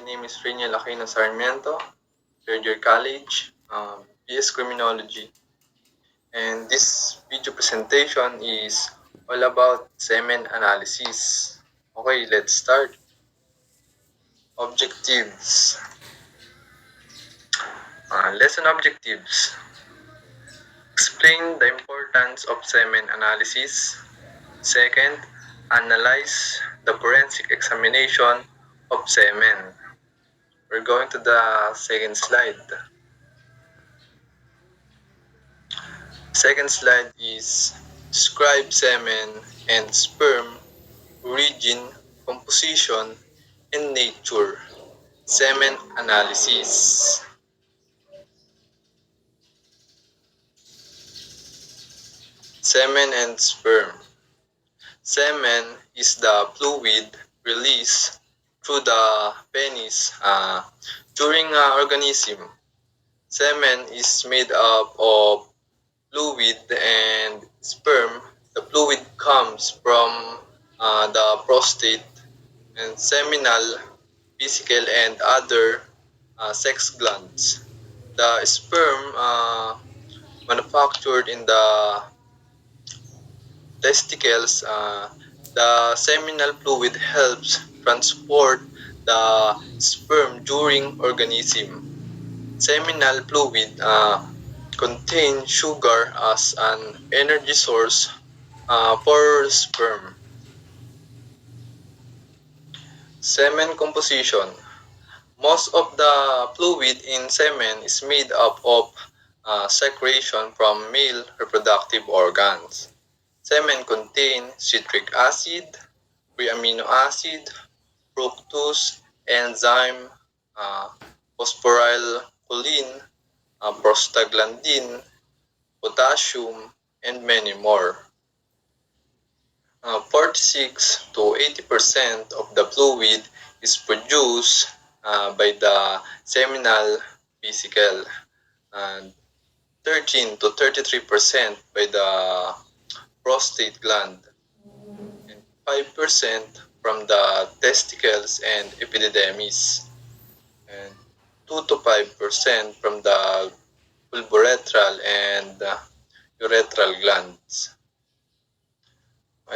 My name is Reniel Aquino Sarmiento, third year college, BS Criminology. And this video presentation is all about semen analysis. Okay, let's start. Objectives. Lesson objectives. Explain the importance of semen analysis. Second, analyze the forensic examination of semen. We're going to the second slide. Second slide is describe semen and sperm origin, composition, and nature. Semen analysis. Semen and sperm. Semen is the fluid released through the penis during organism. Semen is made up of fluid and sperm. The fluid comes from the prostate and seminal, vesicle, and other sex glands. The sperm manufactured in the testicles. The seminal fluid helps transport the sperm during organism. Seminal fluid contains sugar as an energy source for sperm. Semen composition. Most of the fluid in semen is made up of secretion from male reproductive organs. Semen contains citric acid, free amino acid, fructose, enzyme, uh, phosphorylcholine, prostaglandin, potassium, and many more. 46 to 80% of the fluid is produced by the seminal vesicle and 13 to 33% by the prostate gland and 5% from the testicles and epididymis and 2 to 5% from the pulvoretral and urethral glands.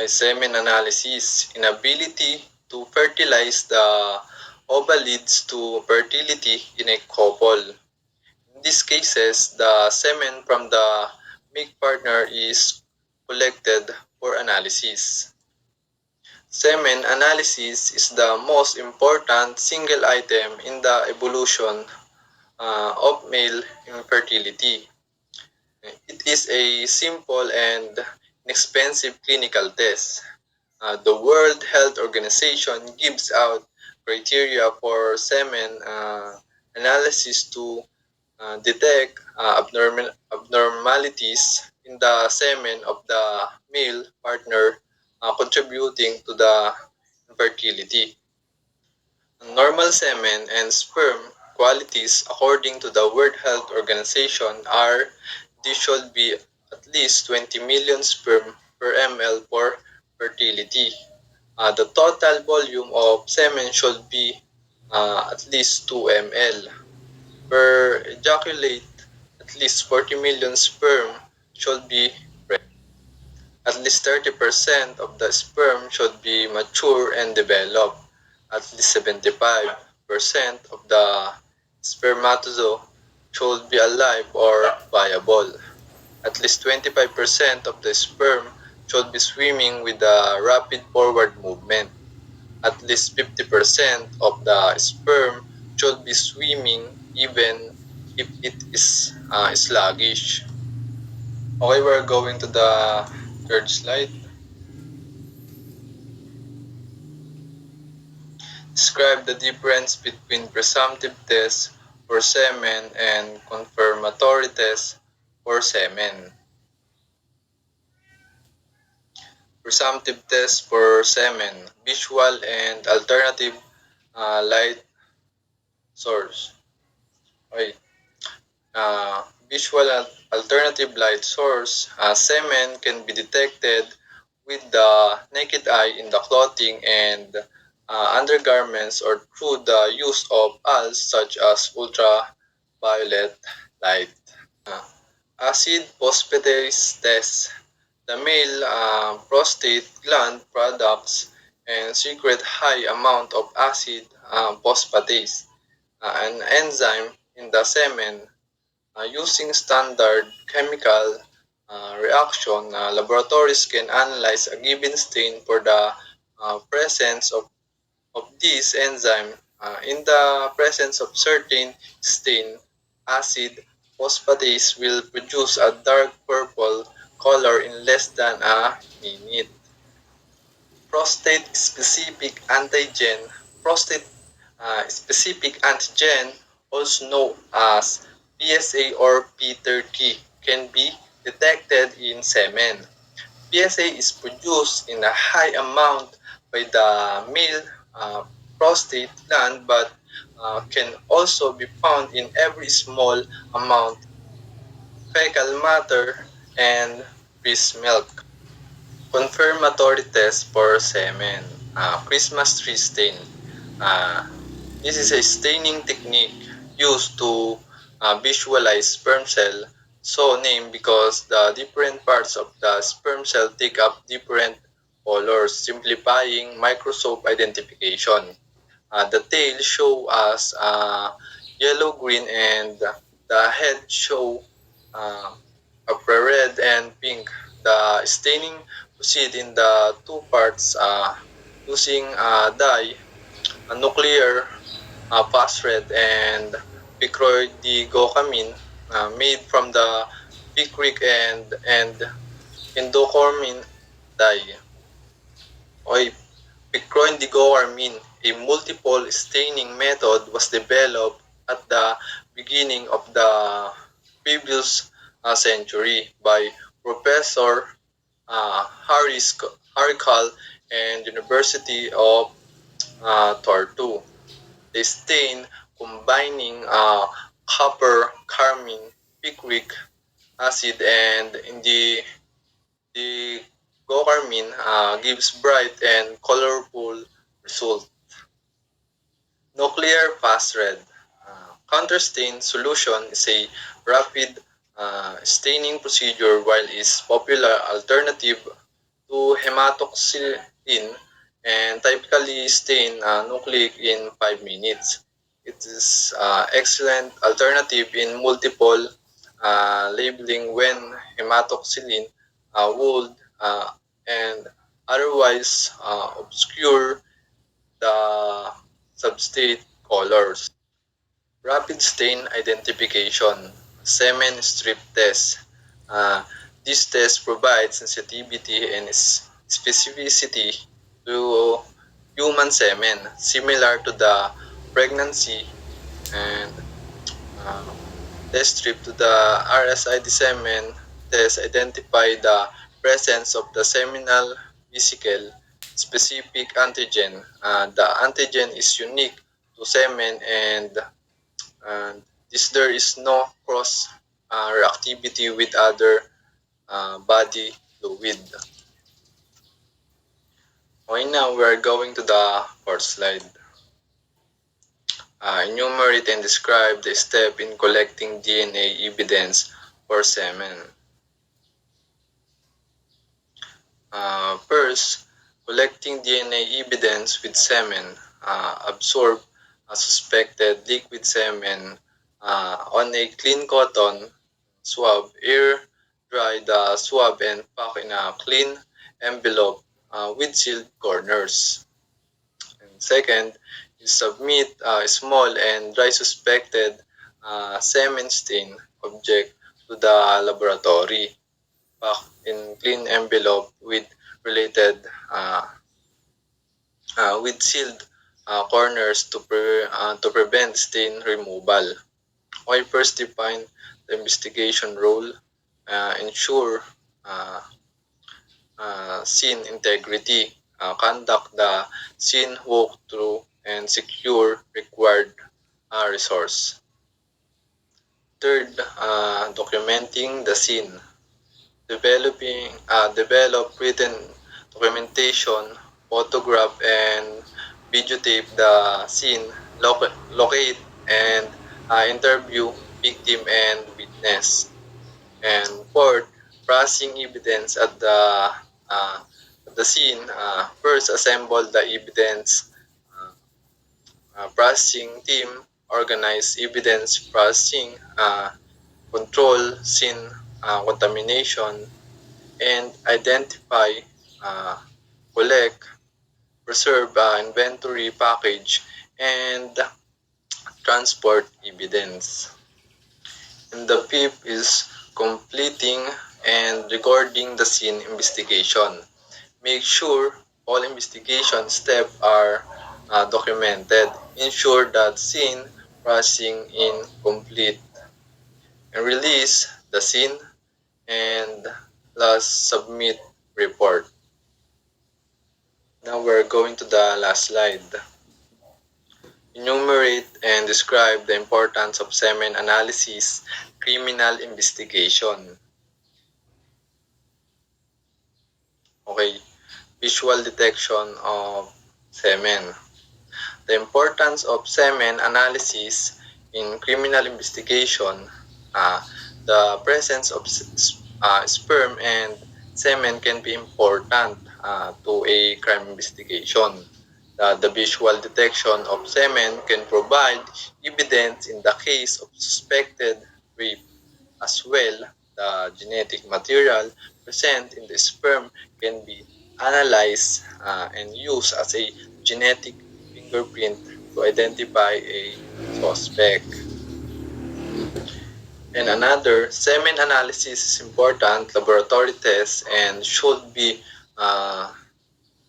Semen analysis. Inability to fertilize the ova leads to fertility in a couple. In these cases, the semen from the mate partner is collected for analysis. Semen analysis is the most important single item in the evolution of male infertility. It is a simple and inexpensive clinical test. The World Health Organization gives out criteria for semen analysis to detect abnormalities in the semen of the male partner contributing to the infertility. Normal semen and sperm qualities according to the World Health Organization are these should be at least 20 million sperm per ml for fertility. The total volume of semen should be at least 2 ml. Per ejaculate, at least 40 million sperm should be present. At least 30% of the sperm should be mature and developed. At least 75% of the spermatozoa should be alive or viable. At least 25% of the sperm should be swimming with a rapid forward movement. At least 50% of the sperm should be swimming even if it is sluggish. Okay, we're going to the third slide. Describe the difference between presumptive tests for semen and confirmatory tests for semen. Presumptive tests for semen, visual and alternative light source. Okay. Visual and alternative light source, semen can be detected with the naked eye in the clothing and undergarments or through the use of ALs such as ultraviolet light. Uh, Acid phosphatase test. The male prostate gland products and secrete high amount of acid phosphatase, an enzyme in the semen. Using standard chemical reaction, laboratories can analyze a given stain for the presence of this enzyme. In the presence of certain stain, acid phosphatase will produce a dark purple color in less than a minute. Prostate-specific antigen. Prostate-specific antigen, also known as PSA or P30, can be detected in semen. PSA is produced in a high amount by the male prostate gland but can also be found in every small amount fecal matter and breast milk. Confirmatory test for semen. Christmas tree stain. Uh, this is a staining technique used to visualize sperm cell, so named because the different parts of the sperm cell take up different colors, simplifying microscope identification. The tail show as yellow-green and the head show uh, red and pink. The staining proceed in the two parts using dye, a nuclear fast red and picroidigocamine made from the picric and endocormin dye. Oy, picroindigoarmin, a multiple staining method, was developed at the beginning of the previous century by Professor Harikal and University of Tartu. They stain combining copper, carmine, picric acid, and in the gocarmine gives bright and colorful result. Nuclear fast red. Counterstain solution is a rapid staining procedure while is popular alternative to hematoxylin and typically stain nucleic in 5 minutes. It is excellent alternative in multiple labeling when hematoxylin would and otherwise obscure the substrate colors. Rapid stain identification, semen strip test. Uh, this test provides sensitivity and specificity to human semen, similar to the pregnancy and uh, test strip to the RSID semen test identify the presence of the seminal vesicle specific antigen. The antigen is unique to semen and this there is no cross reactivity with other body fluid. Okay, now we are going to the fourth slide. Enumerate and describe the step in collecting DNA evidence for semen. First, collecting DNA evidence with semen. Absorb suspected liquid semen on a clean cotton swab. Air dry the swab and pack in a clean envelope with sealed corners. And second, you submit a small and dry suspected semen stain object to the laboratory. Pack in clean envelope with sealed corners to prevent stain removal. I first define the investigation role, ensure uh, scene integrity, conduct the scene walkthrough, and secure required resource. Third, documenting the scene, develop written documentation, photograph and videotape the scene, locate and interview victim and witness. And fourth, processing evidence uh, at the scene. First, assemble the evidence processing team, organize evidence processing, control scene contamination, and identify, uh, collect, preserve, inventory, package, and transport evidence. And the fifth is completing and recording the scene investigation. Make sure all investigation steps are documented. Ensure that scene processing is complete. And release the scene and last submit report. Now we're going to the last slide. Enumerate and describe the importance of semen analysis, criminal investigation. Okay, visual detection of semen. The importance of semen analysis in criminal investigation. Uh, the presence of sperm and semen can be important to a crime investigation. The visual detection of semen can provide evidence in the case of suspected rape. As well, the genetic material present in the sperm can be analyzed and used as a genetic fingerprint to identify a suspect. And another, semen analysis is important laboratory test and should be uh,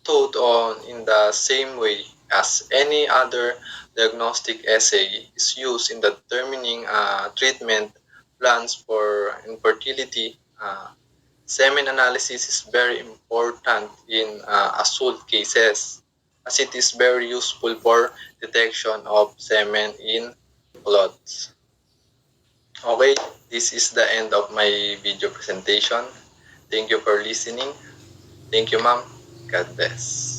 taught on in the same way as any other diagnostic assay is used in determining treatment plans for infertility. Semen analysis is very important in assault cases as it is very useful for detection of semen in clots. Okay, this is the end of my video presentation. Thank you for listening. Thank you, ma'am. God bless.